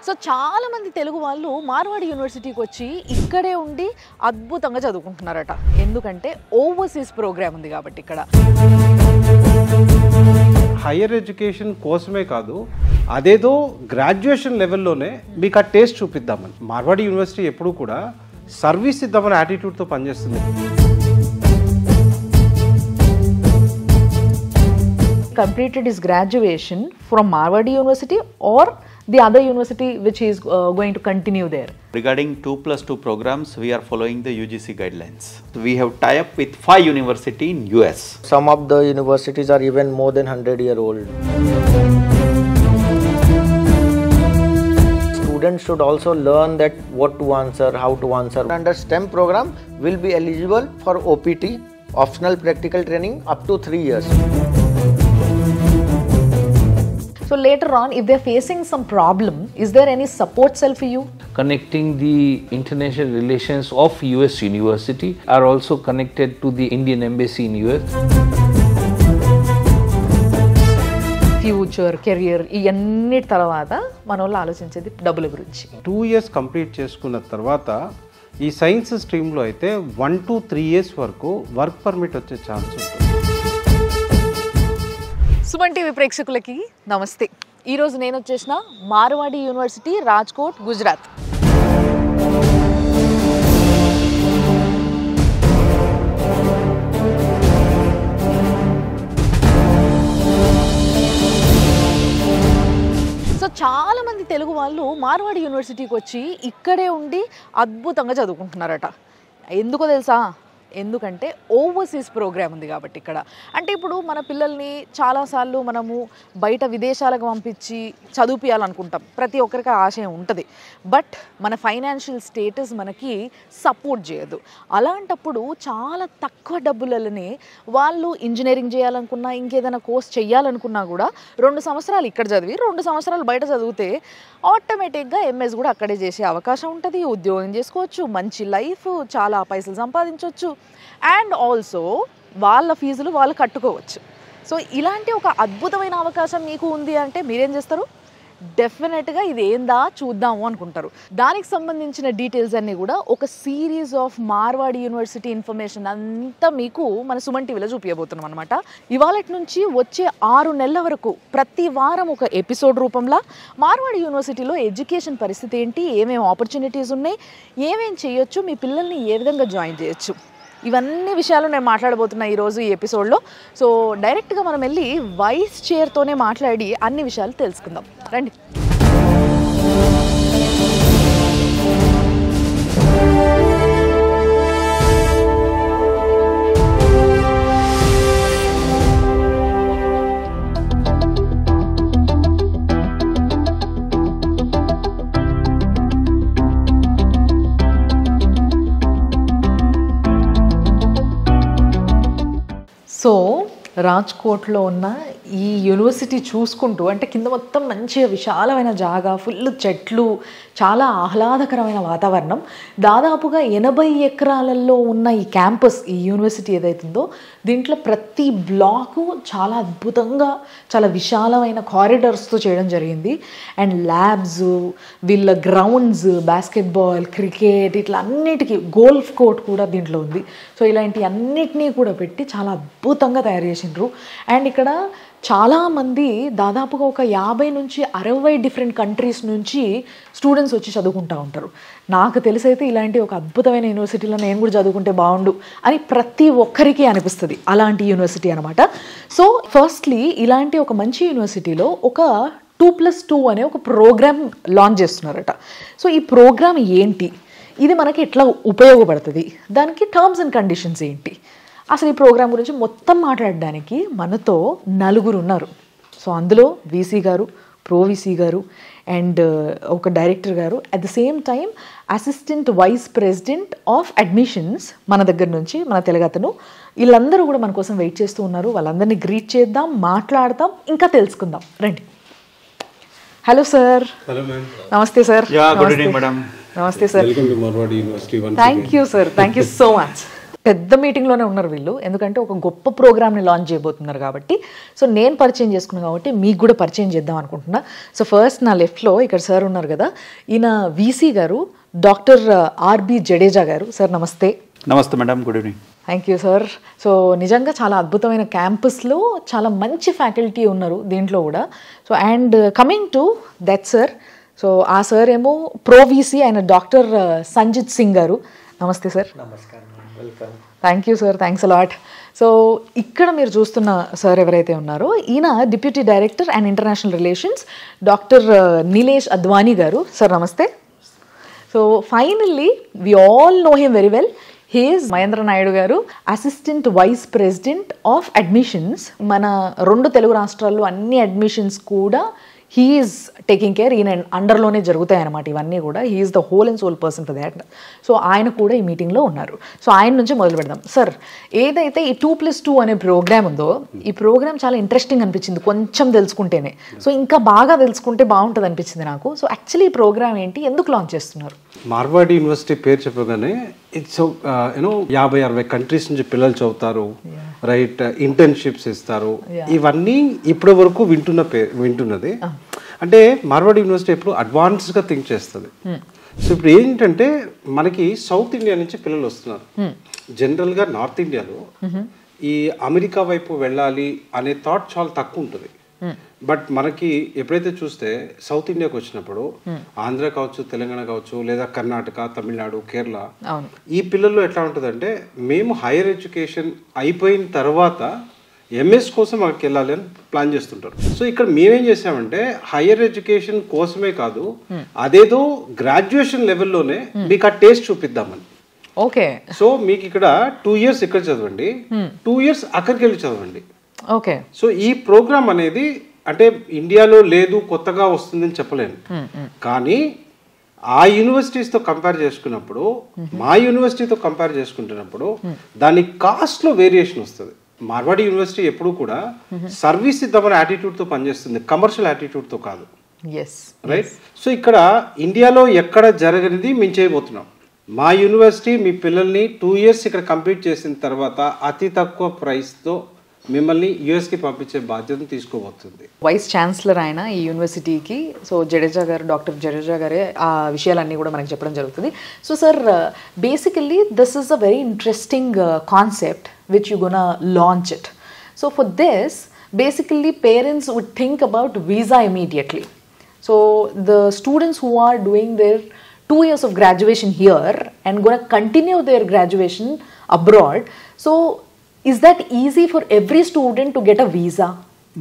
So చాలా మంది తెలుగు వాళ్ళు మార్వాడి యూనివర్సిటీకి వచ్చి ఇక్కడే ఉండి అద్భుతంగా చదువుకుంటున్నారట. ఎందుకంటే ఓవర్సీస్ ప్రోగ్రామ్ ఉంది కాబట్టి ఇక్కడ. హైయర్ ఎడ్యుకేషన్ కోసమే కాదు, అదేదో గ్రాడ్యుయేషన్ లెవెల్లోనే మీకు ఆ టేస్ట్ చూపిద్దామని. మార్వాడి యూనివర్సిటీ ఎప్పుడూ కూడా సర్వీస్ ఇద్దామని యాటిట్యూడ్తో పనిచేస్తుంది. Completed his graduation from Marwadi University or the other university which he is going to continue there. Regarding 2+2 programs, we are following the UGC guidelines. We have tie-up with 5 universities in US. Some of the universities are even more than 100-year-old. Students should also learn that what to answer, how to answer. Under STEM program, will be eligible for OPT, optional practical training, up to 3 years. So later on, if they are facing some problem, is there any support cell for you? Connecting the international relations of US University are also connected to the Indian Embassy in US. Future, career ఇవన్నిటి తర్వాత మన వాళ్ళు ఆలోచించేది డబ్బుల గురించి. 2 years complete చేసుకున్న తర్వాత ఈ సైన్స్ స్ట్రీమ్లో అయితే 1 to 3 years వరకు వర్క్ పర్మిట్ వచ్చే ఛాన్స్ ఉంటుంది. సుమన్ టీవీ ప్రేక్షకులకి నమస్తే. ఈరోజు నేను వచ్చేసిన మార్వాడి యూనివర్సిటీ, రాజ్కోట్, గుజరాత్. సో చాలా మంది తెలుగు వాళ్ళు మార్వాడి యూనివర్సిటీకి వచ్చి ఇక్కడే ఉండి అద్భుతంగా చదువుకుంటున్నారట. ఎందుకో తెలుసా? ఎందుకంటే ఓవర్సీస్ ప్రోగ్రామ్ ఉంది కాబట్టి ఇక్కడ. అంటే ఇప్పుడు మన పిల్లల్ని చాలాసార్లు మనము బయట విదేశాలకు పంపించి చదివించాలనుకుంటాం, ప్రతి ఒక్కరికి ఆశయం ఉంటుంది. బట్ మన ఫైనాన్షియల్ స్టేటస్ మనకి సపోర్ట్ చేయదు. అలాంటప్పుడు చాలా తక్కువ డబ్బులనే వాళ్ళు ఇంజనీరింగ్ చేయాలనుకున్నా, ఇంకేదైనా కోర్స్ చేయాలనుకున్నా కూడా 2 సంవత్సరాలు ఇక్కడ చదివి 2 సంవత్సరాలు బయట చదివితే ఆటోమేటిక్గా ఎంఎస్ కూడా అక్కడే చేసే అవకాశం ఉంటుంది. ఉద్యోగం చేసుకోవచ్చు, మంచి లైఫ్, చాలా పైసలు సంపాదించవచ్చు, అండ్ ఆల్సో వాళ్ళ ఫీజులు వాళ్ళు కట్టుకోవచ్చు. సో ఇలాంటి ఒక అద్భుతమైన అవకాశం మీకు ఉంది అంటే మీరేం చేస్తారు? డెఫినెట్గా ఇది ఏందా చూద్దాము అనుకుంటారు. దానికి సంబంధించిన డీటెయిల్స్ అన్నీ కూడా ఒక series of Marwadi university information అంతా మీకు మన సుమన్ టీవీలో చూపించబోతున్నాం అనమాట. ఇవాళ నుంచి వచ్చే 6 నెలల వరకు ప్రతి వారం ఒక ఎపిసోడ్ రూపంలో మార్వాడి యూనివర్సిటీలో ఎడ్యుకేషన్ పరిస్థితి ఏంటి, ఏమేమి ఆపర్చునిటీస్ ఉన్నాయి, ఏమేమి చేయొచ్చు, మీ పిల్లల్ని ఏ విధంగా జాయిన్ చేయొచ్చు, ఇవన్నీ విషయాలు నేను మాట్లాడబోతున్నా ఈరోజు ఈ ఎపిసోడ్లో. సో డైరెక్ట్గా మనం వెళ్ళి వైస్ చైర్తోనే మాట్లాడి అన్ని విషయాలు తెలుసుకుందాం. రండి. సో రాజ్కోట్లో ఉన్న ఈ యూనివర్సిటీ చూసుకుంటూ, అంటే కింద మొత్తం మంచిగా విశాలమైన జాగా, ఫుల్ చెట్లు, చాలా ఆహ్లాదకరమైన వాతావరణం. దాదాపుగా 80 ఎకరాలలో ఉన్న ఈ క్యాంపస్, ఈ యూనివర్సిటీ ఏదైతుందో దీంట్లో ప్రతి బ్లాకు చాలా అద్భుతంగా, చాలా విశాలమైన కారిడార్స్తో చేయడం జరిగింది. అండ్ ల్యాబ్స్, వీళ్ళ గ్రౌండ్స్, బాస్కెట్బాల్, క్రికెట్, ఇట్లా అన్నిటికీ గోల్ఫ్ కోర్ట్ కూడా దీంట్లో ఉంది. సో ఇలాంటి అన్నిటినీ కూడా పెట్టి చాలా అద్భుతంగా తయారు చేసిండ్రు. అండ్ ఇక్కడ చాలామంది, దాదాపుగా ఒక 50 నుంచి 60 డిఫరెంట్ కంట్రీస్ నుంచి స్టూడెంట్స్ వచ్చి చదువుకుంటూ ఉంటారు. నాకు తెలిసైతే ఇలాంటి ఒక అద్భుతమైన యూనివర్సిటీలో నేను కూడా చదువుకుంటే బాగుండు అని ప్రతి ఒక్కరికి అనిపిస్తుంది. అలాంటి యూనివర్సిటీ అనమాట. సో ఫస్ట్లీ ఇలాంటి ఒక మంచి యూనివర్సిటీలో ఒక 2+2 అనే ఒక ప్రోగ్రామ్ లాంచ్ చేస్తున్నారట. సో ఈ ప్రోగ్రామ్ ఏంటి, ఇది మనకి ఎట్లా ఉపయోగపడుతుంది, దానికి టర్మ్స్ అండ్ కండిషన్స్ ఏంటి, అసలు ఈ ప్రోగ్రామ్ గురించి మొత్తం మాట్లాడడానికి మనతో 4 ఉన్నారు. సో అందులో వీసీ గారు, ప్రో వీసీ గారు, అండ్ ఒక డైరెక్టర్ గారు, at the same time assistant vice president of admissions మన దగ్గర నుంచి, మన తెలుగతను. వీళ్ళందరూ కూడా మన కోసం వెయిట్ చేస్తూ ఉన్నారు. వాళ్ళందరినీ గ్రీట్ చేద్దాం, మాట్లాడదాం, ఇంకా తెలుసుకుందాం. రండి. Hello sir. Hello ma'am. నమస్తే సార్. Good evening madam. నమస్తే sir. Welcome to Marwadi university. Thank you sir, thank you so much. పెద్ద మీటింగ్లోనే ఉన్నారు వీళ్ళు, ఎందుకంటే ఒక గొప్ప ప్రోగ్రామ్ని లాంచ్ చేయబోతున్నారు కాబట్టి. సో నేను పరిచయం చేసుకున్నాను కాబట్టి మీకు కూడా పరిచయం చేద్దాం అనుకుంటున్నా. సో ఫస్ట్ నా లెఫ్ట్లో ఇక్కడ సార్ ఉన్నారు కదా, ఈయన వీసీ గారు డాక్టర్ ఆర్బి జడేజా గారు. సార్ నమస్తే. నమస్తే madam, good evening. Thank you sir. So నిజంగా చాలా అద్భుతమైన క్యాంపస్లో చాలా మంచి ఫ్యాకల్టీ ఉన్నారు దీంట్లో కూడా. So and coming to that sir, so ఆ సార్ ఏమో ప్రో వీసీ, ఆయన డాక్టర్ సంజిత్ సింగ్ గారు. నమస్తే సార్. నమస్కారం, welcome. Thank you sir, thanks a lot. So ఇక్కడ మీరు చూస్తున్న సార్ ఎవరైతే ఉన్నారో ఈయన deputy director and international relations doctor Nilesh Advani garu. Sir నమస్తే. So finally we all know him very well. He is Mahendra Naidu garu, assistant vice president of admissions. మన 2 తెలుగు రాష్ట్రాల్లో అన్ని అడ్మిషన్స్ కూడా హీ ఈజ్ టేకింగ్ కేర్, ఈయన అండర్లోనే జరుగుతాయి అన్నమాట ఇవన్నీ కూడా. He is the whole and sole person for that. So ఆయన కూడా ఈ మీటింగ్లో ఉన్నారు. సో ఆయన నుంచి మొదలు పెడదాం. సార్, ఏదైతే ఈ 2+2 అనే ప్రోగ్రామ్ ఉందో, ఈ ప్రోగ్రామ్ చాలా ఇంట్రెస్టింగ్ అనిపించింది కొంచెం తెలుసుకుంటేనే. సో ఇంకా బాగా తెలుసుకుంటే బాగుంటుంది అనిపించింది నాకు. సో యాక్చువల్లీ ఈ ప్రోగ్రామ్ ఏంటి, ఎందుకు లాంచ్ చేస్తున్నారు? మార్వాడి యూనివర్సిటీ పేరు చెప్పగానే ఇట్స్ యూనో 50-60 కంట్రీస్ నుంచి పిల్లలు చదువుతారు, రైట్, ఇంటర్న్షిప్స్ ఇస్తారు. ఇవన్నీ ఇప్పటి వరకు వింటున్నది. అంటే మార్వాడి యూనివర్సిటీ ఎప్పుడు అడ్వాన్స్డ్గా థింక్ చేస్తుంది. సో ఇప్పుడు ఏంటంటే మనకి సౌత్ ఇండియా నుంచి పిల్లలు వస్తున్నారు. జనరల్గా నార్త్ ఇండియాలో ఈ అమెరికా వైపు వెళ్ళాలి అనే థాట్ చాలా తక్కువ ఉంటుంది. బట్ మనకి ఎప్పుడైతే చూస్తే సౌత్ ఇండియాకి వచ్చినప్పుడు ఆంధ్ర కావచ్చు, తెలంగాణ కావచ్చు, లేదా కర్ణాటక, తమిళనాడు, కేరళ, ఈ పిల్లల్లో ఎట్లా ఉంటుందంటే మేము హైయర్ ఎడ్యుకేషన్ అయిపోయిన తర్వాత ఎంఎస్ కోసం అక్కడికి వెళ్ళాలి అని ప్లాన్ చేస్తుంటారు. సో ఇక్కడ మేమేం చేసామంటే హైయర్ ఎడ్యుకేషన్ కోసమే కాదు, అదేదో గ్రాడ్యుయేషన్ లెవెల్లోనే మీకు ఆ టేస్ట్ చూపిద్దామని. ఓకే. సో మీకు ఇక్కడ 2 years ఇక్కడ చదవండి, 2 years అక్కడికి వెళ్ళి చదవండి. ఓకే. సో ఈ ప్రోగ్రామ్ అనేది అంటే ఇండియాలో లేదు, కొత్తగా వస్తుందని చెప్పలేను. కానీ ఆ యూనివర్సిటీస్తో కంపేర్ చేసుకున్నప్పుడు, మా యూనివర్సిటీతో కంపేర్ చేసుకుంటున్నప్పుడు దాని కాస్ట్లో వేరియేషన్ వస్తుంది. మార్వాడి యూనివర్సిటీ ఎప్పుడు కూడా సర్వీస్ ఇద్దామనే యాటిట్యూడ్తో పనిచేస్తుంది, కమర్షియల్ యాటిట్యూడ్తో కాదు. రైట్. సో ఇక్కడ ఇండియాలో ఎక్కడ జరగనిది మేము చేయబోతున్నాం. మా యూనివర్సిటీ మీ పిల్లల్ని 2 years ఇక్కడ కంప్లీట్ చేసిన తర్వాత అతి తక్కువ ప్రైస్తో మిమ్మల్ని యూఎస్కి పంపించే బాధ్యతను తీసుకోబోతుంది. వైస్ ఛాన్సలర్ ఆయన ఈ యూనివర్సిటీకి. సో జడేజా గారు, డాక్టర్ జడేజా గారే ఆ విషయాలన్నీ కూడా మనకి చెప్పడం జరుగుతుంది. So sir, basically this is a very interesting concept which you gonna launch it. So for this basically parents would think about visa immediately. So the students who are doing their 2 years of graduation here and going to continue their graduation abroad, so is that easy for every student to get a visa?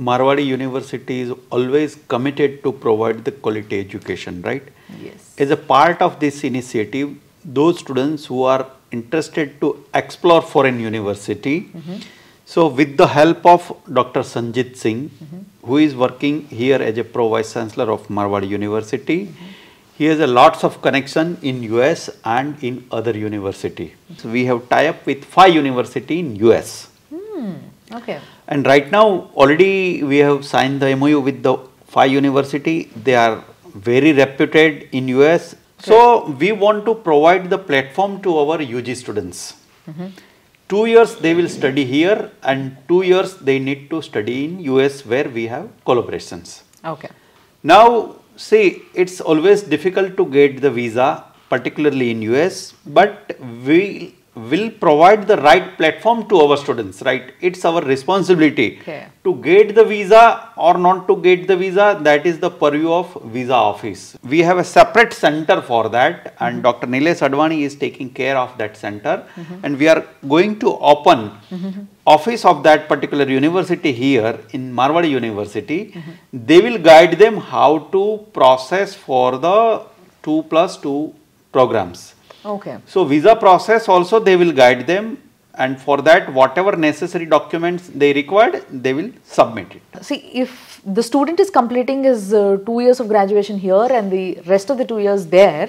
Marwadi University is always committed to provide the quality education, right? Yes. As a part of this initiative, those students who are interested to explore foreign university, so with the help of Dr. Sanjit Singh, who is working here as a Pro Vice Chancellor of Marwadi University, he has a lots of connection in US and in other university. So we have tie-up with 5 university in US. Okay. And right now already we have signed the MOU with the 5 university. They are very reputed in US. So we want to provide the platform to our UG students. 2 years they will study here and 2 years they need to study in US where we have collaborations. Okay. Now see, it's always difficult to get the visa, particularly in US, but we will provide the right platform to our students, right? It's our responsibility to get the visa or not to get the visa. That is the purview of visa office. We have a separate center for that, and Dr. Nilesh Advani is taking care of that center, and we are going to open office of that particular university here in Marwadi University. They will guide them how to process for the 2+2 programs. Okay. So visa process also they will guide them, and for that whatever necessary documents they required, they will submit it. See, if the student is completing his 2 years of graduation here and the rest of the 2 years there,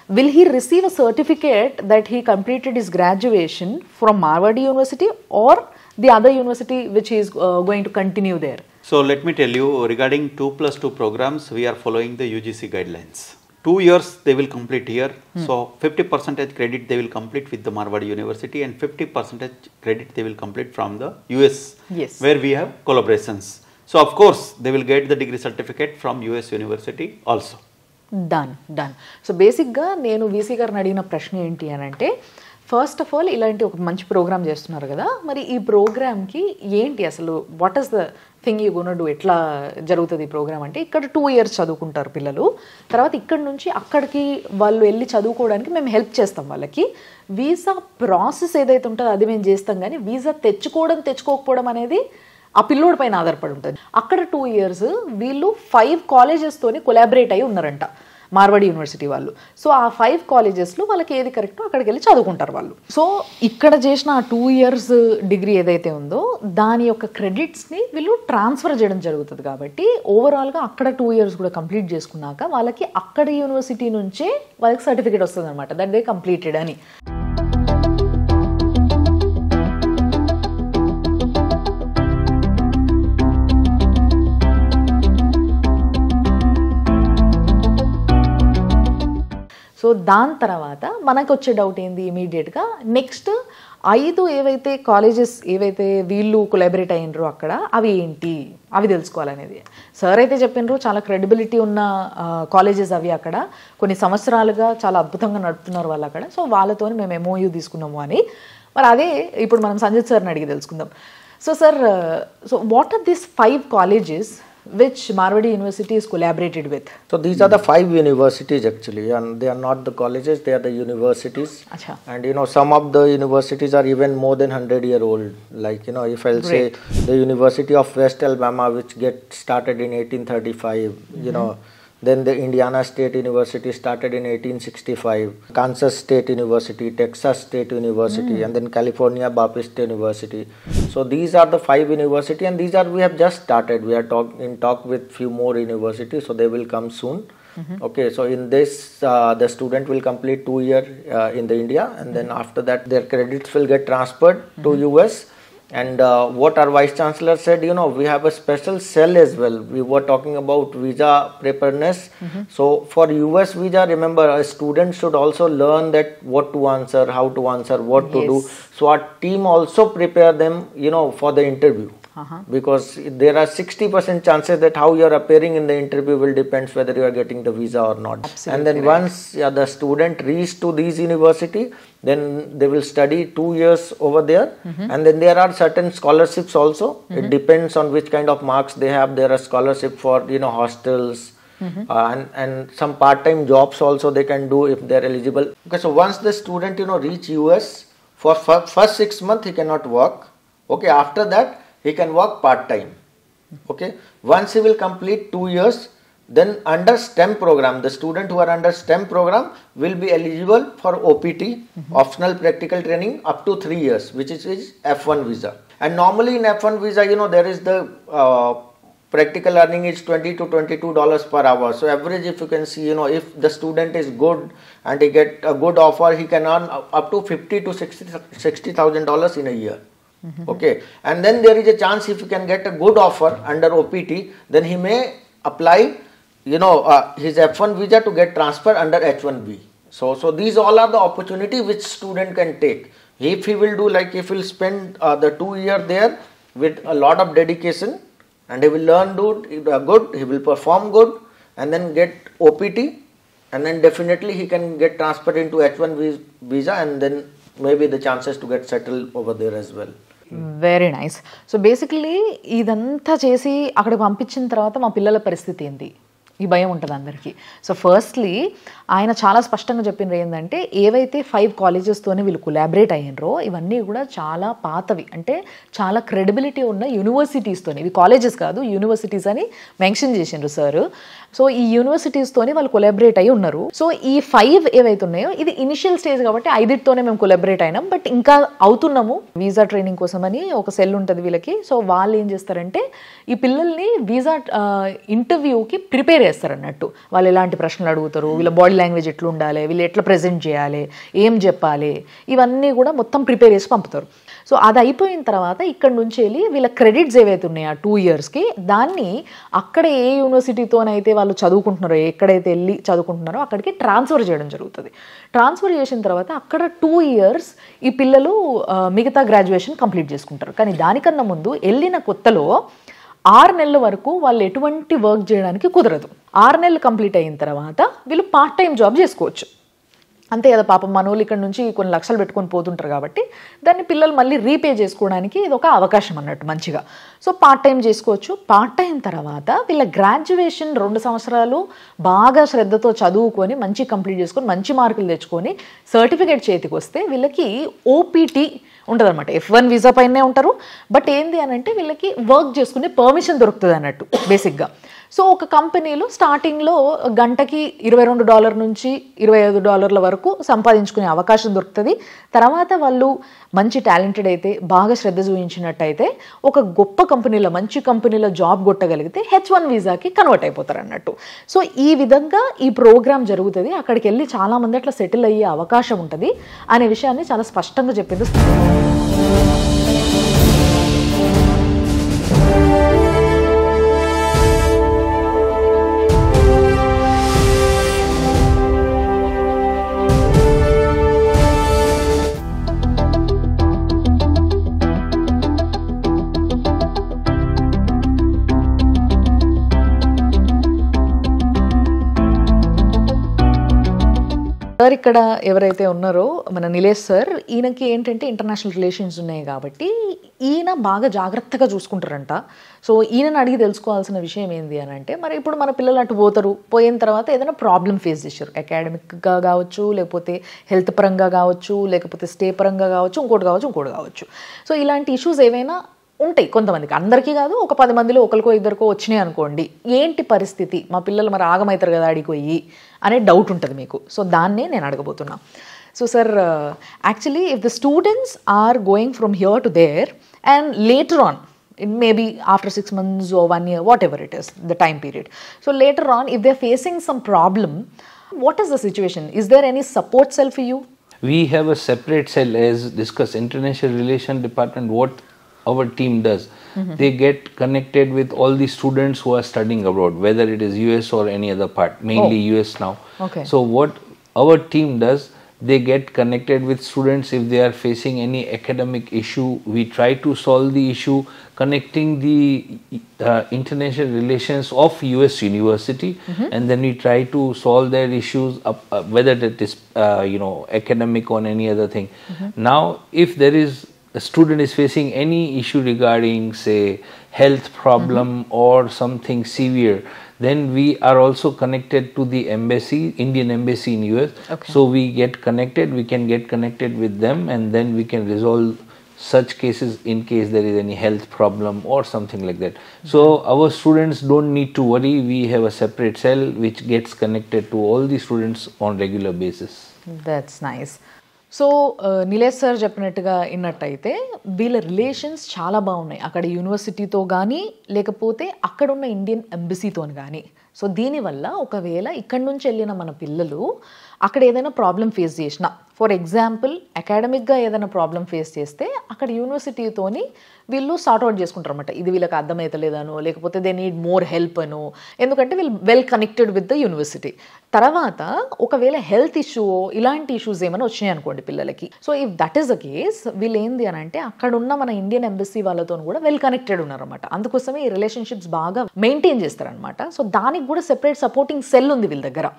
will he receive a certificate that he completed his graduation from Marwadi University or the other university which he is going to continue there? So let me tell you, regarding 2+2 programs, we are following the UGC guidelines. 2 years they will complete here. So 50% credit they will complete with the Marwadi University, and 50% credit they will complete from the US, Yes. where we have collaborations. So of course they will get the degree certificate from US University also. Done. So బేసిక్గా నేను VC గారిని అడిగిన ప్రశ్న ఏంటి అని అంటే, first of all ఇలాంటి ఒక మంచి ప్రోగ్రామ్ చేస్తున్నారు కదా, మరి ఈ ప్రోగ్రామ్కి ఏంటి అసలు, what is the thing you gonna do, ఎట్లా జరుగుతుంది ఈ ప్రోగ్రామ్ అంటే, ఇక్కడ 2 years చదువుకుంటారు పిల్లలు, తర్వాత ఇక్కడ నుంచి అక్కడికి వాళ్ళు వెళ్ళి చదువుకోవడానికి మేము హెల్ప్ చేస్తాం వాళ్ళకి. వీసా ప్రాసెస్ ఏదైతే ఉంటుందో అది మేము చేస్తాం, కానీ వీసా తెచ్చుకోకపోవడం అనేది ఆ పిల్లోడి పైన ఆధారపడి ఉంటుంది. అక్కడ 2 years వీళ్ళు 5 colleges-తోని కొలాబరేట్ అయి ఉన్నారంట మార్వాడి యూనివర్సిటీ వాళ్ళు. సో ఆ 5 colleges-లో వాళ్ళకి ఏది కరెక్టో అక్కడికి వెళ్ళి చదువుకుంటారు వాళ్ళు. సో ఇక్కడ చేసిన ఆ 2 years డిగ్రీ ఏదైతే ఉందో దాని యొక్క క్రెడిట్స్ని వీళ్ళు ట్రాన్స్ఫర్ చేయడం జరుగుతుంది. కాబట్టి ఓవరాల్గా అక్కడ 2 years కూడా కంప్లీట్ చేసుకున్నాక వాళ్ళకి అక్కడ యూనివర్సిటీ నుంచే వాళ్ళకి సర్టిఫికేట్ వస్తుంది అనమాట, దట్ దే కంప్లీటెడ్ అని. సో దాని తర్వాత మనకు వచ్చే డౌట్ ఏంది ఇమీడియట్గా, నెక్స్ట్ 5 ఏవైతే కాలేజెస్ ఏవైతే వీళ్ళు కొలాబరేట్ అయినరో అక్కడ అవి ఏంటి, అవి తెలుసుకోవాలనేది. సార్ అయితే చెప్పినరు చాలా క్రెడిబిలిటీ ఉన్న కాలేజెస్ అవి, అక్కడ కొన్ని సంవత్సరాలుగా చాలా అద్భుతంగా నడుపుతున్నారు వాళ్ళు అక్కడ. సో వాళ్ళతో మేము MOU తీసుకున్నాము అని. మరి అదే ఇప్పుడు మనం సంజిత్ సార్ని అడిగి తెలుసుకుందాం. So sir, so what are this 5 colleges which Marwadi University is collaborated with? So these are the 5 universities actually, and they are not the colleges, they are the universities. Acha. And some of the universities are even more than 100-year old. Like if I'll say the University of West Alabama, which get started in 1835, then the Indiana State University started in 1865, Kansas State University, Texas State University, and then California Baptist University. So these are the 5 universities, and we have just started. We are in talk with few more universities, so they will come soon. Okay, so in this the student will complete 2 years in the India, and then after that their credits will get transferred to US. And what our Vice Chancellor said, we have a special cell as well. We were talking about visa preparedness. So for US visa, remember, a student should also learn that what to answer, how to answer, what to do. So our team also prepare them, for the interview. Because there are 60% chances that how you are appearing in the interview will depends whether you are getting the visa or not. Absolutely. And then once the student reach to these university, then they will study 2 years over there. And then there are certain scholarships also. It depends on which kind of marks they have. There are scholarship for hostels, and some part-time jobs also they can do if they are eligible. Okay, so once the student reach US, for first 6 months he cannot work. Okay, after that he can work part-time. Okay, once he will complete 2 years, then under STEM program, the student who are under STEM program will be eligible for OPT, optional practical training, up to 3 years, which is F1 visa. And normally in F1 visa, there is the practical learning is $20 to $22 per hour. So average, if you can see, if the student is good and he get a good offer, he can earn up to $50,000 to $60,000 in a year. Okay, and then there is a chance if you can get a good offer under OPT, then he may apply his F1 visa to get transferred under H1B. So these all are the opportunity which student can take. If he will do, like if he will spend the 2 years there with a lot of dedication, and he will learn good, he will perform good, and then get OPT, and then definitely he can get transferred into H1 visa, and then maybe the chances to get settled over there as well. Very nice. So basically ఇదంతా చేసి అక్కడికి పంపించిన తర్వాత మా పిల్లల పరిస్థితి ఏంటి, ఈ భయం ఉంటుంది అందరికీ. సో ఫస్ట్లీ ఆయన చాలా స్పష్టంగా చెప్పినది ఏంటంటే, ఏవైతే 5 colleges-తోనే వీళ్ళు కొలాబరేట్ అయ్యారో ఇవన్నీ కూడా చాలా పాతవి, అంటే చాలా క్రెడిబిలిటీ ఉన్న యూనివర్సిటీస్తోనే, ఇవి కాలేజెస్ కాదు యూనివర్సిటీస్ అని మెన్షన్ చేసిండ్రు సార్. సో ఈ యూనివర్సిటీస్తోనే వాళ్ళు కొలాబరేట్ అయ్యి ఉన్నారు. సో ఈ 5 ఏవైతే ఉన్నాయో ఇది ఇనిషియల్ స్టేజ్ కాబట్టి 5తోనే మేము కొలాబరేట్ అయినాం, బట్ ఇంకా అవుతున్నాము. వీసా ట్రైనింగ్ కోసం అని ఒక సెల్ ఉంటుంది వీళ్ళకి. సో వాళ్ళు ఏం చేస్తారంటే ఈ పిల్లల్ని వీసా ఇంటర్వ్యూకి ప్రిపేర్ చేస్తారు అన్నట్టు. వాళ్ళు ఎలాంటి ప్రశ్నలు అడుగుతారు, వీళ్ళ బాడీ లాంగ్వేజ్ ఎట్లా ఉండాలి, వీళ్ళు ఎట్లా ప్రజెంట్ చేయాలి, ఏం చెప్పాలి, ఇవన్నీ కూడా మొత్తం ప్రిపేర్ చేసి పంపుతారు. సో అది అయిపోయిన తర్వాత ఇక్కడ నుంచి వెళ్ళి వీళ్ళ క్రెడిట్స్ ఏవైతే ఉన్నాయో 2 yearsకి దాన్ని అక్కడ ఏ యూనివర్సిటీతోనైతే వాళ్ళు చదువుకుంటున్నారో, ఎక్కడైతే వెళ్ళి చదువుకుంటున్నారో అక్కడికి ట్రాన్స్ఫర్ చేయడం జరుగుతుంది. ట్రాన్స్ఫర్ చేసిన తర్వాత అక్కడ 2 years ఈ పిల్లలు మిగతా గ్రాడ్యుయేషన్ కంప్లీట్ చేసుకుంటారు. కానీ దానికన్నా ముందు వెళ్ళిన కొత్తలో 6 నెలల వరకు వాళ్ళు ఎటువంటి వర్క్ చేయడానికి కుదరదు. 6 నెలలు కంప్లీట్ అయిన తర్వాత వీళ్ళు పార్ట్ టైం జాబ్ చేసుకోవచ్చు. అంతే కదా పాపం మనోళ్ళు ఇక్కడ నుంచి కొన్ని లక్షలు పెట్టుకొని పోతుంటారు కాబట్టి దాన్ని పిల్లలు మళ్ళీ రీపే చేసుకోవడానికి ఇది ఒక అవకాశం అన్నట్టు మంచిగా. సో పార్ట్ టైం చేసుకోవచ్చు. పార్ట్ టైం తర్వాత వీళ్ళ గ్రాడ్యుయేషన్ 2 సంవత్సరాలు బాగా శ్రద్ధతో చదువుకొని మంచి కంప్లీట్ చేసుకొని మంచి మార్కులు తెచ్చుకొని సర్టిఫికేట్ చేతికి వస్తే వీళ్ళకి ఓపీటీ ఉంటుంది అనమాట. F1 వీసా పైనే ఉంటారు. బట్ ఏంది అని అంటే వీళ్ళకి వర్క్ చేసుకునే పర్మిషన్ దొరుకుతుంది అన్నట్టు బేసిక్గా. సో ఒక కంపెనీలో స్టార్టింగ్లో గంటకి $22 నుంచి $25 వరకు సంపాదించుకునే అవకాశం దొరుకుతుంది. తర్వాత వాళ్ళు మంచి టాలెంటెడ్ అయితే, బాగా శ్రద్ధ చూపించినట్టయితే ఒక గొప్ప కంపెనీలో, మంచి కంపెనీలో జాబ్ కొట్టగలిగితే H1 వీసాకి కన్వర్ట్ అయిపోతారు అన్నట్టు. సో ఈ విధంగా ఈ ప్రోగ్రామ్ జరుగుతుంది. అక్కడికి వెళ్ళి చాలామంది అట్లా సెటిల్ అయ్యే అవకాశం ఉంటుంది అనే విషయాన్ని చాలా స్పష్టంగా చెప్పింది. సార్ ఇక్కడ ఎవరైతే ఉన్నారో మన నిలేష్ సార్, ఈయనకి ఏంటంటే ఇంటర్నేషనల్ రిలేషన్స్ ఉన్నాయి కాబట్టి ఈయన బాగా జాగ్రత్తగా చూసుకుంటారంట. సో ఈయనని అడిగి తెలుసుకోవాల్సిన విషయం ఏంది అని అంటే, మరి ఇప్పుడు మన పిల్లలు అటు పోతారు, పోయిన తర్వాత ఏదైనా ప్రాబ్లం ఫేస్ చేశారు, అకాడమిక్గా కావచ్చు, లేకపోతే హెల్త్ పరంగా కావచ్చు, లేకపోతే స్టే పరంగా కావచ్చు, ఇంకోటి కావచ్చు. సో ఇలాంటి ఇష్యూస్ ఏవైనా ఉంటాయి కొంతమందికి, అందరికీ కాదు, ఒక 10 మందిలో ఒకరికో ఇద్దరికో వచ్చినాయి అనుకోండి. ఏంటి పరిస్థితి, మా పిల్లలు మరి ఆగమవుతారు కదా అడిగిపోయి అనే డౌట్ ఉంటుంది మీకు. సో దాన్నే నేను అడగబోతున్నా. So sir, actually if the students are going from here to there and later on, maybe after 6 months or 1 year, whatever it is, the time period. So later on, if they're facing some problem, what is the situation? Is there any support cell for you? We have a separate cell, as discussed, International Relations Department. What our team does, they get connected with all the students who are studying abroad, whether it is US or any other part, mainly US now. Okay. So what our team does, they get connected with students if they are facing any academic issue. We try to solve the issue connecting the international relations of US university, and then we try to solve their issues up, whether that is academic or any other thing. Now if there is a student is facing any issue regarding, say, health problem or something severe, then we are also connected to the embassy, Indian embassy in US. Okay. So we get connected, we can get connected with them, and then we can resolve such cases in case there is any health problem or something like that. So our students don't need to worry. We have a separate cell which gets connected to all the students on regular basis. That's nice. So Nilesh sir చెప్పినట్టుగా విన్నట్టయితే వీళ్ళ relations చాలా బాగున్నాయి అక్కడ యూనివర్సిటీతో కానీ, లేకపోతే అక్కడున్న Indian ఎంబసీతో కానీ. So దీనివల్ల ఒకవేళ ఇక్కడి నుంచి వెళ్ళిన మన పిల్లలు అక్కడ ఏదైనా ప్రాబ్లం ఫేస్ చేసినా, ఫర్ ఎగ్జాంపుల్ అకాడమిక్గా ఏదైనా ప్రాబ్లం ఫేస్ చేస్తే అక్కడ యూనివర్సిటీతోని వీళ్ళు సార్ట్అవుట్ చేసుకుంటారు అనమాట. ఇది వీళ్ళకి అర్థమవుతలేదనో, లేకపోతే దే నీడ్ మోర్ హెల్ప్ అనో, ఎందుకంటే వీళ్ళు well connected with the university. తర్వాత ఒకవేళ హెల్త్ ఇష్యూ ఇలాంటి ఇష్యూస్ ఏమైనా వచ్చినాయి అనుకోండి పిల్లలకి, so if that is the case వీళ్ళు ఏంది అని అంటే అక్కడ ఉన్న మన ఇండియన్ ఎంబసీ వాళ్ళతో కూడా వెల్ కనెక్టెడ్ ఉన్నారనమాట. అందుకోసమే ఈ రిలేషన్షిప్స్ బాగా మెయింటైన్ చేస్తారనమాట. సో దానికి కూడా సెపరేట్ సపోర్టింగ్ సెల్ ఉంది వీళ్ళ దగ్గర.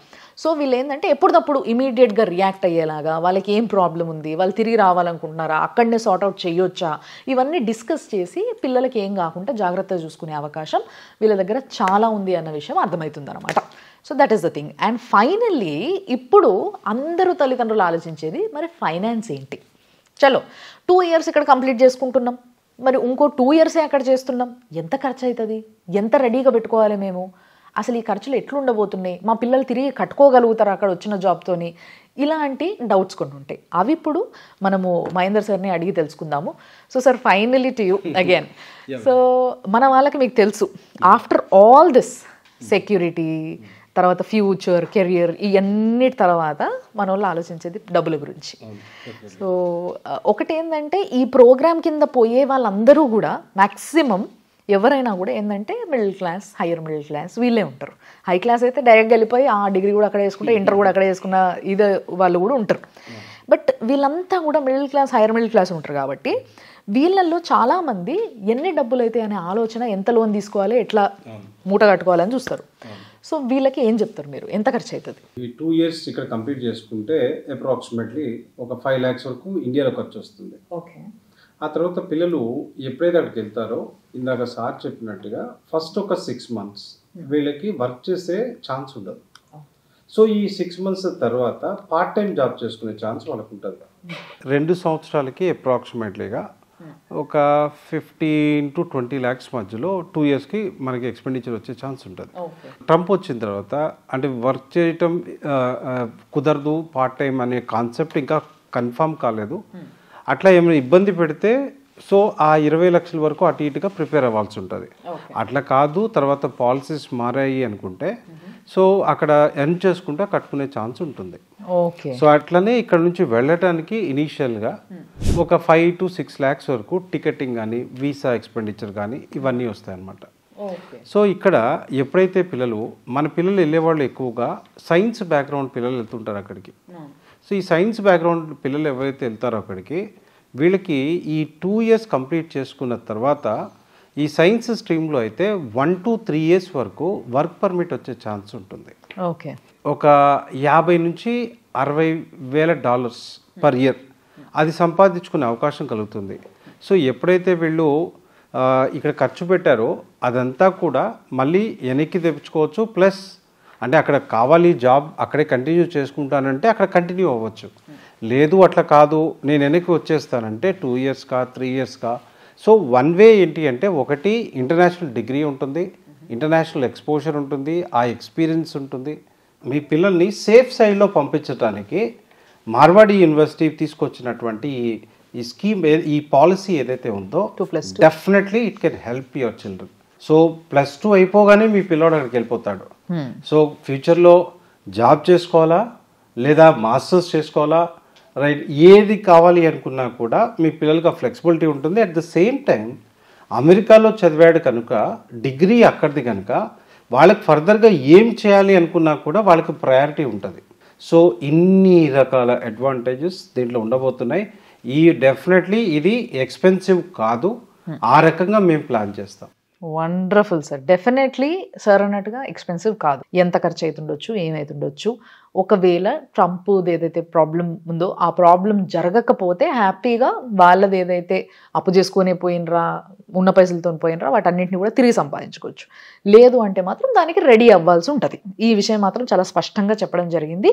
సో వీళ్ళు ఏంటంటే ఎప్పటికప్పుడు ఇమీడియట్గా రియాక్ట్ అయ్యేలాగా, వాళ్ళకి ఏం ప్రాబ్లం ఉంది, వాళ్ళు తిరిగి రావాలనుకుంటున్నారా, అక్కడనే సార్ట్అవుట్ చేయొచ్చా, ఇవన్నీ డిస్కస్ చేసి పిల్లలకి ఏం కాకుండా జాగ్రత్తగా చూసుకునే అవకాశం వీళ్ళ దగ్గర చాలా ఉంది అన్న విషయం అర్థమవుతుంది అనమాట. So that is the thing. And finally ఇప్పుడు అందరూ తల్లిదండ్రులు ఆలోచించేది, మరి ఫైనాన్స్ ఏంటి? చలో 2 years ఇక్కడ కంప్లీట్ చేసుకుంటున్నాం, మరి ఇంకో 2 years అక్కడ చేస్తున్నాం, ఎంత ఖర్చు అవుతుంది, ఎంత రెడీగా పెట్టుకోవాలి మేము, అసలు ఈ ఖర్చులు ఎట్లుండబోతున్నాయి, మా పిల్లలు తిరిగి కట్టుకోగలుగుతారు అక్కడ వచ్చిన జాబ్తోని, ఇలాంటి డౌట్స్ కొన్ని ఉంటాయి. అవి ఇప్పుడు మనము మహేందర్ సార్ని అడిగి తెలుసుకుందాము. So sir, finally to you again. So మన వాళ్ళకి మీకు తెలుసు, ఆఫ్టర్ ఆల్ దిస్ సెక్యూరిటీ, తర్వాత ఫ్యూచర్, కెరియర్, ఇవన్నిటి తర్వాత మన వాళ్ళు ఆలోచించేది డబ్బుల గురించి. సో ఒకటి ఏంటంటే ఈ ప్రోగ్రామ్ కింద పోయే వాళ్ళందరూ కూడా మ్యాక్సిమం ఎవరైనా కూడా ఏంటంటే middle class, higher middle class వీళ్ళే ఉంటారు. హై క్లాస్ అయితే డైరెక్ట్గా వెళ్ళిపోయి ఆ డిగ్రీ కూడా అక్కడే చేసుకుంటే ఇంటర్ కూడా అక్కడే చేసుకున్న ఇదే వాళ్ళు కూడా ఉంటారు. బట్ వీళ్ళంతా కూడా middle class, higher middle class ఉంటారు కాబట్టి వీళ్ళల్లో చాలామంది ఎన్ని డబ్బులు అయితే అనే ఆలోచన, ఎంత లోన్ తీసుకోవాలి, ఎట్లా మూట కట్టుకోవాలని చూస్తారు. సో వీళ్ళకి ఏం చెప్తారు మీరు, ఎంత ఖర్చు అవుతుంది? ఈ 2 years ఇక్కడ కంప్లీట్ చేసుకుంటే అప్రాక్సిమేట్లీ ఒక 5 lakhs వరకు ఇండియాలో ఖర్చు వస్తుంది. ఓకే. ఆ తర్వాత పిల్లలు ఎప్పుడైతే అక్కడికి వెళ్తారో ఇందాక సార్ చెప్పినట్టుగా ఫస్ట్ ఒక 6 months వీళ్ళకి వర్క్ చేసే ఛాన్స్ ఉండదు. సో ఈ 6 months తర్వాత పార్ట్ టైం జాబ్ చేసుకునే ఛాన్స్ వాళ్ళకు ఉంటుంది. 2 సంవత్సరాలకి అప్రాక్సిమేట్లీగా ఒక 15 to 20 lakhs మధ్యలో 2 yearsకి మనకి ఎక్స్పెండిచర్ వచ్చే ఛాన్స్ ఉంటుంది. ట్రంప్ వచ్చిన తర్వాత అంటే వర్క్ చేయటం కుదరదు, పార్ట్ టైం అనే కాన్సెప్ట్ ఇంకా కన్ఫర్మ్ కాలేదు. అట్లా ఏమైనా ఇబ్బంది పెడితే సో ఆ 20 లక్షల వరకు అటు ఇటుగా ప్రిపేర్ అవ్వాల్సి ఉంటుంది. అట్లా కాదు, తర్వాత పాలసీస్ మారాయి అనుకుంటే సో అక్కడ ఎర్న్ చేసుకుంటా కట్టుకునే ఛాన్స్ ఉంటుంది. సో అట్లనే ఇక్కడ నుంచి వెళ్ళటానికి ఇనీషియల్గా ఒక 5 to 6 lakhs వరకు టికెటింగ్ కానీ, వీసా ఎక్స్పెండిచర్ కానీ ఇవన్నీ వస్తాయన్నమాట. సో ఇక్కడ ఎప్పుడైతే మన పిల్లలు వెళ్ళేవాళ్ళు ఎక్కువగా సైన్స్ బ్యాక్గ్రౌండ్ పిల్లలు వెళ్తుంటారు అక్కడికి. సో ఈ సైన్స్ బ్యాక్గ్రౌండ్ పిల్లలు ఎవరైతే వెళ్తారో అక్కడికి వీళ్ళకి ఈ 2 years కంప్లీట్ చేసుకున్న తర్వాత ఈ సైన్స్ స్ట్రీమ్లో అయితే 1 to 3 years వరకు వర్క్ పర్మిట్ వచ్చే ఛాన్స్ ఉంటుంది. ఓకే. ఒక 50 నుంచి 60 వేల డాలర్స్ పర్ ఇయర్ అది సంపాదించుకునే అవకాశం కలుగుతుంది. సో ఎప్పుడైతే వీళ్ళు ఇక్కడ ఖర్చు పెట్టారో అదంతా కూడా మళ్ళీ వెనక్కి తెప్పించుకోవచ్చు. ప్లస్ అంటే అక్కడ కావాలి జాబ్ అక్కడే కంటిన్యూ చేసుకుంటానంటే అక్కడ కంటిన్యూ అవ్వచ్చు. లేదు అట్లా కాదు నేను వెనక్కి వచ్చేస్తానంటే 2 yearsకా 3 yearsకా. సో వన్ వే ఏంటి అంటే ఒకటి ఇంటర్నేషనల్ డిగ్రీ ఉంటుంది, ఇంటర్నేషనల్ ఎక్స్పోజర్ ఉంటుంది, ఆ ఎక్స్పీరియన్స్ ఉంటుంది. మీ పిల్లల్ని సేఫ్ సైడ్లో పంపించడానికి మార్వాడి యూనివర్సిటీ తీసుకొచ్చినటువంటి ఈ స్కీమ్, ఈ పాలసీ ఏదైతే ఉందో definitely it can help your children. So +2 అయిపోగానే మీ పిల్లోడు అక్కడికి వెళ్ళిపోతాడు. సో ఫ్యూచర్లో జాబ్ చేసుకోవాలా లేదా మాస్టర్స్ చేసుకోవాలా, రైట్, ఏది కావాలి అనుకున్నా కూడా మీ పిల్లలకి ఆ ఫ్లెక్సిబిలిటీ ఉంటుంది. అట్ ద సేమ్ టైం అమెరికాలో చదివాడు కనుక డిగ్రీ అక్కడిది కనుక వాళ్ళకి ఫర్దర్గా ఏం చేయాలి అనుకున్నా కూడా వాళ్ళకి ప్రయారిటీ ఉంటుంది. సో ఇన్ని రకాల అడ్వాంటేజెస్ దీంట్లో ఉండబోతున్నాయి. డెఫినెట్లీ ఇది ఎక్స్పెన్సివ్ కాదు, ఆ రకంగా మేము ప్లాన్ చేస్తాం. Wonderful sir. డెఫినెట్లీ సార్ అన్నట్టుగా ఎక్స్పెన్సివ్ కాదు. ఎంత ఖర్చు అవుతుండొచ్చు, ఏమవుతుండొచ్చు, ఒకవేళ ట్రంప్ ఏదైతే ప్రాబ్లం ఉందో ఆ ప్రాబ్లం జరగకపోతే హ్యాపీగా వాళ్ళది ఏదైతే అప్పు చేసుకునే పోయినరా, ఉన్న పైసలతో పోయినరా వాటన్నిటిని కూడా తిరిగి సంపాదించుకోవచ్చు. లేదు అంటే మాత్రం దానికి రెడీ అవ్వాల్సి ఉంటుంది. ఈ విషయం మాత్రం చాలా స్పష్టంగా చెప్పడం జరిగింది.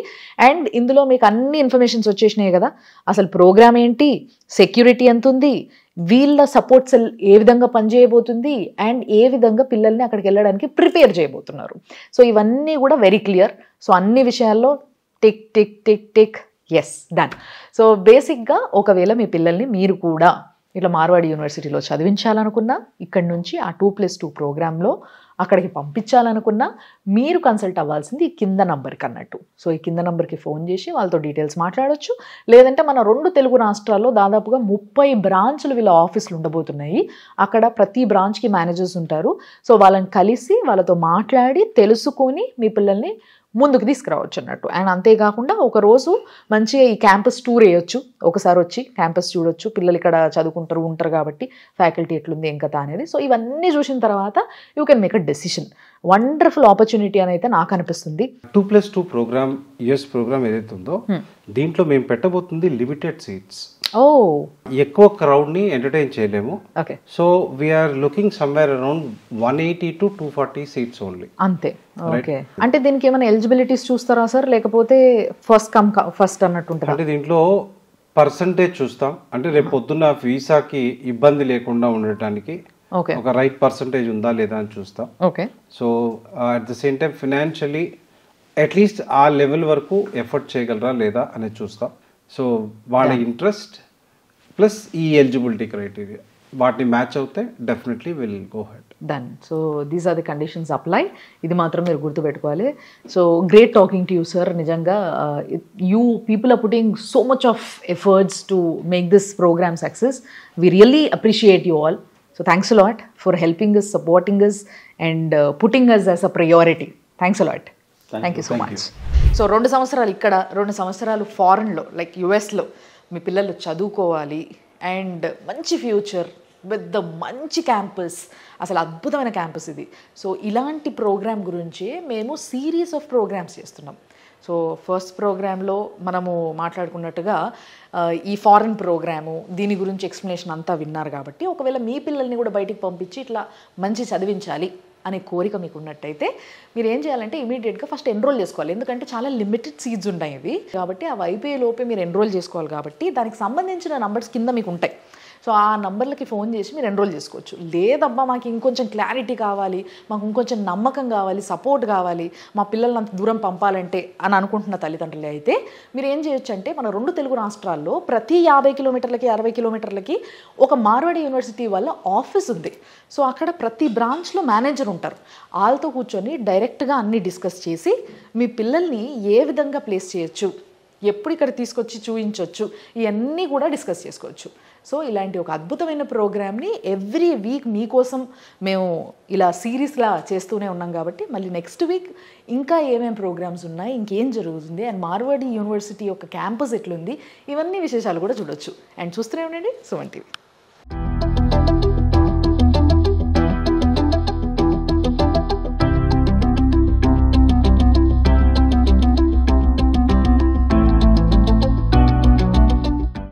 అండ్ ఇందులో మీకు అన్ని ఇన్ఫర్మేషన్స్ వచ్చేసినాయి కదా, అసలు ప్రోగ్రామ్ ఏంటి, సెక్యూరిటీ ఎంత ఉంది, వీళ్ళ సపోర్ట్ సెల్ ఏ విధంగా పనిచేయబోతుంది, అండ్ ఏ విధంగా పిల్లల్ని అక్కడికి వెళ్ళడానికి ప్రిపేర్ చేయబోతున్నారు. సో ఇవన్నీ కూడా వెరీ క్లియర్. సో అన్ని విషయాల్లో tick tick tick tick yes done. So బేసిక్గా ఒకవేళ మీ పిల్లల్ని మీరు కూడా ఇట్లా మార్వాడి యూనివర్సిటీలో చదివించాలనుకున్నా, ఇక్కడి నుంచి ఆ 2+2 ప్రోగ్రాంలో అక్కడికి పంపించాలనుకున్నా మీరు కన్సల్ట్ అవ్వాల్సింది ఈ కింద నంబర్కి అన్నట్టు. సో ఈ కింద నంబర్కి ఫోన్ చేసి వాళ్ళతో డీటెయిల్స్ మాట్లాడొచ్చు. లేదంటే మన 2 తెలుగు రాష్ట్రాల్లో దాదాపుగా 30 బ్రాంచ్లు వీళ్ళ ఆఫీసులు ఉండబోతున్నాయి. అక్కడ ప్రతి బ్రాంచ్కి మేనేజర్స్ ఉంటారు. సో వాళ్ళని కలిసి వాళ్ళతో మాట్లాడి తెలుసుకొని మీ పిల్లల్ని ముందుకు తీసుకురావచ్చు అన్నట్టు. అండ్ అంతేకాకుండా ఒకరోజు మంచిగా ఈ క్యాంపస్ టూర్ వేయొచ్చు, ఒకసారి వచ్చి క్యాంపస్ చూడొచ్చు. పిల్లలు ఇక్కడ చదువుకుంటారు ఉంటారు కాబట్టి ఫ్యాకల్టీ ఎట్లుంది ఏం కథ అనేది. సో ఇవన్నీ చూసిన తర్వాత you can make a decision. Wonderful opportunity అని అయితే నాకు అనిపిస్తుంది. 2+2 ప్రోగ్రామ్, యుఎస్ ప్రోగ్రామ్ ఏదైతే ఉందో దీంట్లో మేము పెట్టబోతుంది లిమిటెడ్ సీట్స్. ఎక్కువ క్రౌడ్ని ఎంటర్టైన్ చేయలేము. So we are looking somewhere around 180 to 240 seats only. అంతే. ఓకే. అంటే దీనికి ఏమైనా ఎలిజిబిలిటీస్ చూస్తారా సార్, లేకపోతే ఫస్ట్ అన్నట్టు ఉంటుంది? అంటే దీంట్లో పర్సంటేజ్ చూస్తాం. అంటే రేపు పొద్దున్న వీసాకి ఇబ్బంది లేకుండా ఉండటానికి ఒక రైట్ పర్సంటేజ్ ఉందా లేదా అని చూస్తాం. Okay. So at the same time financially at least ఆ లెవెల్ వరకు ఎఫర్ట్ చేయగలరా లేదా అనేది చూస్తాం. సో వాళ్ళ ఇంట్రెస్ట్ ప్లస్ ఈ ఎలిజిబిలిటీ క్రైటీరియా వాటిని మ్యాచ్ అవుతే definitely will go head. Done. So these are the conditions apply. ఇది మాత్రం మీరు గుర్తుపెట్టుకోవాలి. So great talking to you sir. నిజంగా you people are putting so much of efforts to make this programme success. We really appreciate you all. So thanks a lot for helping us, supporting us and putting us as a priority. Thanks a lot. Thank you so much. So 2 సంవత్సరాలు ఇక్కడ, 2 సంవత్సరాలు ఫారెన్లో like యుఎస్లో మీ పిల్లలు చదువుకోవాలి and మంచి future with మంచి campus, అసలు అద్భుతమైన క్యాంపస్ ఇది. సో ఇలాంటి ప్రోగ్రామ్ గురించి మేము సిరీస్ ఆఫ్ ప్రోగ్రామ్స్ చేస్తున్నాం. సో ఫస్ట్ ప్రోగ్రాంలో మనము మాట్లాడుకున్నట్టుగా ఈ ఫారెన్ ప్రోగ్రాము దీని గురించి ఎక్స్ప్లెనేషన్ అంతా విన్నారు కాబట్టి, ఒకవేళ మీ పిల్లల్ని కూడా బయటికి పంపించి ఇట్లా మంచి చదివించాలి అనే కోరిక మీకు ఉన్నట్టయితే మీరు ఏం చేయాలంటే ఇమీడియట్గా ఫస్ట్ ఎన్రోల్ చేసుకోవాలి. ఎందుకంటే చాలా లిమిటెడ్ సీట్స్ ఉంటాయి ఇవి కాబట్టి, అవి అయిపోయే లోపే మీరు ఎన్రోల్ చేసుకోవాలి. కాబట్టి దానికి సంబంధించిన నంబర్స్ కింద మీకు ఉంటాయి. సో ఆ నంబర్లకి ఫోన్ చేసి మీరు ఎన్రోల్ చేసుకోవచ్చు. లేదబ్బా మాకు ఇంకొంచెం క్లారిటీ కావాలి, మాకు ఇంకొంచెం నమ్మకం కావాలి, సపోర్ట్ కావాలి, మా పిల్లల్ని అంత దూరం పంపాలంటే అని అనుకుంటున్న తల్లిదండ్రులే అయితే మీరు ఏం చేయొచ్చు అంటే, మన 2 తెలుగు రాష్ట్రాల్లో ప్రతి 50 కిలోమీటర్లకి 60 కిలోమీటర్లకి ఒక మార్వాడి యూనివర్సిటీ వల్ల ఆఫీస్ ఉంది. సో అక్కడ ప్రతి బ్రాంచ్లో మేనేజర్ ఉంటారు. వాళ్ళతో కూర్చొని డైరెక్ట్గా అన్నీ డిస్కస్ చేసి మీ పిల్లల్ని ఏ విధంగా ప్లేస్ చేయొచ్చు, ఎప్పుడు ఇక్కడ తీసుకొచ్చి చూపించవచ్చు, ఇవన్నీ కూడా డిస్కస్ చేసుకోవచ్చు. సో ఇలాంటి ఒక అద్భుతమైన ప్రోగ్రామ్ని ఎవ్రీ వీక్ మీకోసం మేము ఇలా సిరీస్లా చేస్తూనే ఉన్నాం. కాబట్టి మళ్ళీ నెక్స్ట్ వీక్ ఇంకా ఏమేమి ప్రోగ్రామ్స్ ఉన్నాయి, ఇంకేం జరుగుతుంది, అండ్ మార్వాడి యూనివర్సిటీ యొక్క క్యాంపస్ ఎట్లుంది, ఇవన్నీ విశేషాలు కూడా చూడొచ్చు. అండ్ చూస్తూనే ఉండండి సుమన్ టీవీ.